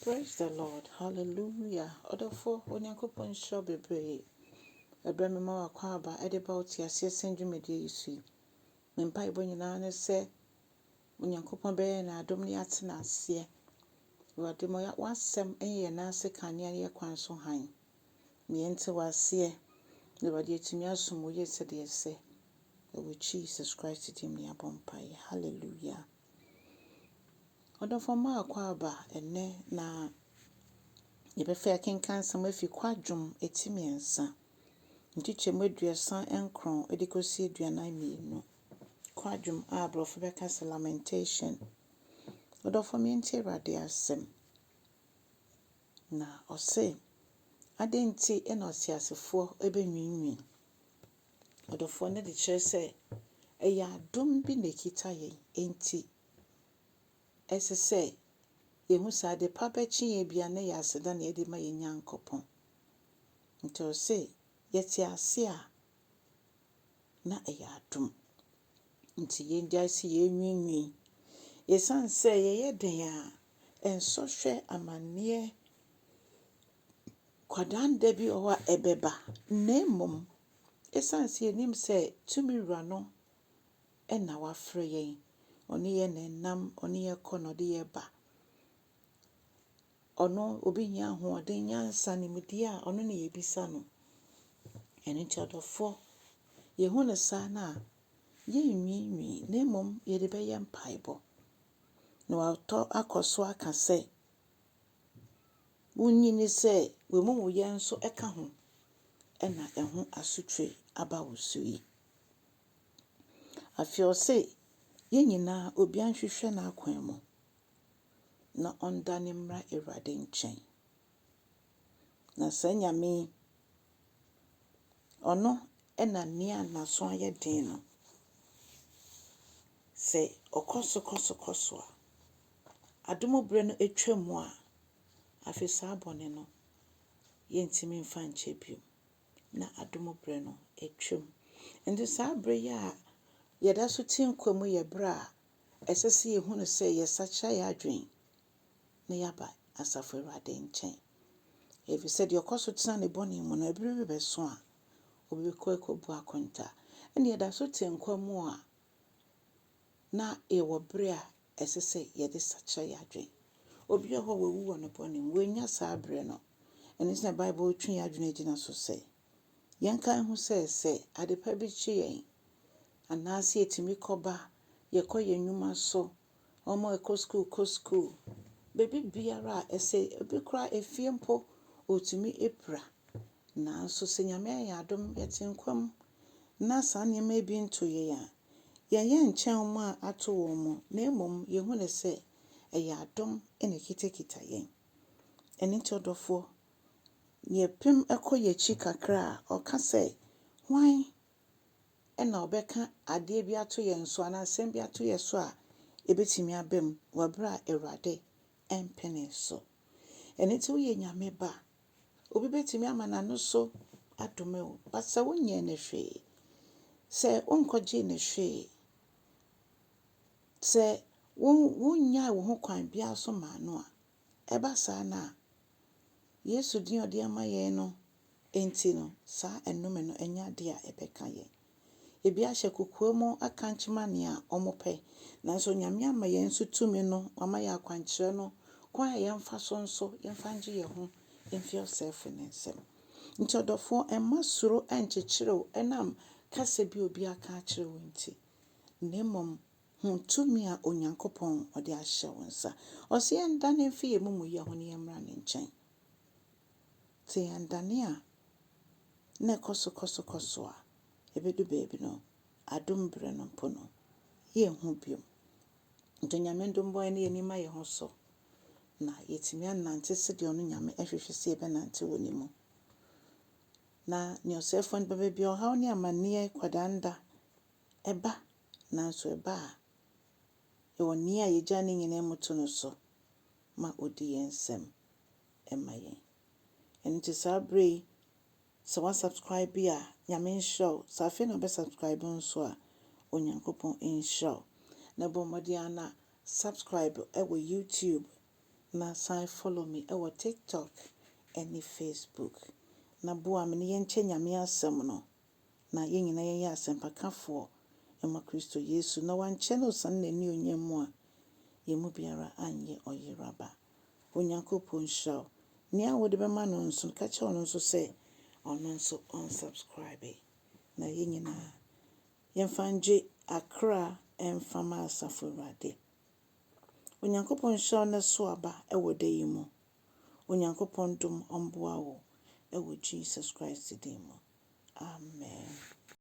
Praise the Lord. Hallelujah. Odofo onyankopon sho bebre. Ebra me ma wakwa aba edeba oti ase sendwumede yisu. Me mpa ibo nyina ne se onyankopon be na adom ne atena ase. Wade mo ya wasem enye na ase kania ye kwan so han. Me ente wase. Ne wade etumi asom ye se de ese. With Jesus Christ dim ne abompai. Hallelujah. Odofo ma akwa aba enne na yebefa akenkan sam afi kwadwom etimiensa ntichemu aduasa enkron edikosi aduanan mienu kwadwom abrofo beka lamentation odofo mienti rade asem na ose adenti ena ateasefoɔ ebenwinwin odofo ne de kyerɛ sɛ eya adom bi na kita yɛn enti ɛsesɛ yehu sade pabechi ye bia na ya aseda na yɛde ma yɛn Nyankopɔn nti ose yɛte ase a na ɛyɛ adom nti yɛndi ase yɛnwinwin yɛsan sɛ yɛyɛ den a ensɔhwɛ amanneɛ kwadanda bi owa ɛbɛba na mmom esan sɛ yɛnim sɛ tumi wura no ɛna wafrɛ yɛn ɔne yɛ nenam ɔne yɛ kɔ na ɔde yɛ ba ono obi nya ho ɔden nyansa ne medi a ono ne yebisa no ene chodofo yehu ne sa na yenwinwi na mmom yede bɛyɛ mpaibo na watɔ akɔso aka sɛ wunyini sɛ wemumu yɛn so ɛka ho ɛna ɛho asutwe aba wosui afio sɛ yenyina obi anhwehwɛ na akwan mu na ondane mra Awurade nkyɛn na sanyame ono ena nia na so ayɛ den no sɛ okoso a adomobre no etwamu a afisa abone no yentimi mfa nkyɛ biom na adomobre no etwam enti saa bre ya yɛda so tinkwamu yɛ bra ɛsese yehu no sɛ yɛsakyra yɛ adwen na yaba asafo Awurade nkyɛn efi sɛ de okoso tena ne bone mu no ebere beso a obi ko ekobu akonta ene yɛda so tinkwamu a na ewo bre a ɛsese yɛde sakyra yɛ adwen obi ho wawu wɔ ne bone mu wenya saa bre no ene sɛ Bible twi adwen agina so sɛ yɛnkan ho sɛ adepa bi kye yɛn anaase etimi koba yɛkɔ yɛn nnwuma so ɔmo ekɔ school baby biara ɛsɛ obi kra efie mpo otumi epra na so sɛ nyame ayɛ adom yɛtenkwam na saa nneɛma bi nto yɛn a yɛyɛ nkyɛn mu a ato wɔn mu na mmom yehu ne sɛ ɛyɛ adom ene kitakita yɛn ɛne todofo yɛpem ɛkɔ yɛchi kakra a ɔka sɛ hwan ɛna ɔbɛka adeɛ bi ato yɛn so ana asɛm bi ato yɛn so a ebetimi abam wabra Awurade empene so ene ti woyɛ nyame ba obi betimi amana no so adome wo basa wonyɛ ne hwee sɛ onkɔgye ne hwee sɛ wonya wo ho kwan bia so ma no a ɛba saa na Yesu din ɔde ama yɛn no enti no saa enome no enya de a ɛbɛka yɛn ebi ahyɛ kokoamu aka nkyema ne a ɔmopɛ nanso nyame ama yɛn so tumi no ama yɛ akwankyerɛ no kwan a yɛmfa so nso yɛmfa ngye yɛn ho yɛmfi ɔsɛfo ne nsɛm nti ɔdɔfo ɛma suro ɛnkyekyerew ɛnam kasa bi obi aka akyerɛ wo nti na mmom hu tumi a Onyankopɔn ɔde ahyɛ wo nsa ɔse yɛndane mfi yɛ mumu yɛ ho ne yɛmra ne nkyɛn te yɛndane a na koso a ebedu baby no adom bre no mpo no yɛnhu biom nti nyame ndombo ne yɛnima yɛ ho so na yɛtimi anante se de ɔno nyame ɛhwehwɛ se yɛbɛnante wɔ ne mu na ne ɔsɛfo no bɛbɛ bia ɔhaw ne amanneɛ kwadanda ɛba nanso ɛba a yɛwɔ ne a yɛgya ne nyina mu to no so ma odi yɛn nsɛm ɛma yɛn enti saa bre sɛ wa subscribe bi a nyame nhyɛw sɛ afei na ɔbɛ subscribe nso a Onyankopɔn nhyɛw na bɔ mmɔden ana subscribe ɛwɔ YouTube na san follow me ɛwɔ TikTok ɛne Facebook. Na boa me ne yɛnkyɛ nyame asɛm no. Na yɛn nyinaa yɛyɛ asɛmpakafoɔ ɛma Kristo Yesu. Na wankyɛ no san n'ani onyam mu a yɛn mu biara anyɛ ɔyeraba. Onyankopɔn hyira wo. Nea wode bɛma no nso ka kyerɛ ɔno nso sɛ ɔno nso unsubscribe. Na yɛn nyinaa yɛmfa ngye akra ɛmfa ma Asafo Awurade. Onyankopɔn hyira wo na so aba ɛwɔ da yi mu. Onyankopɔn dom ɔmboa wo ɛwɔ Jesus Christ din mu. Amen.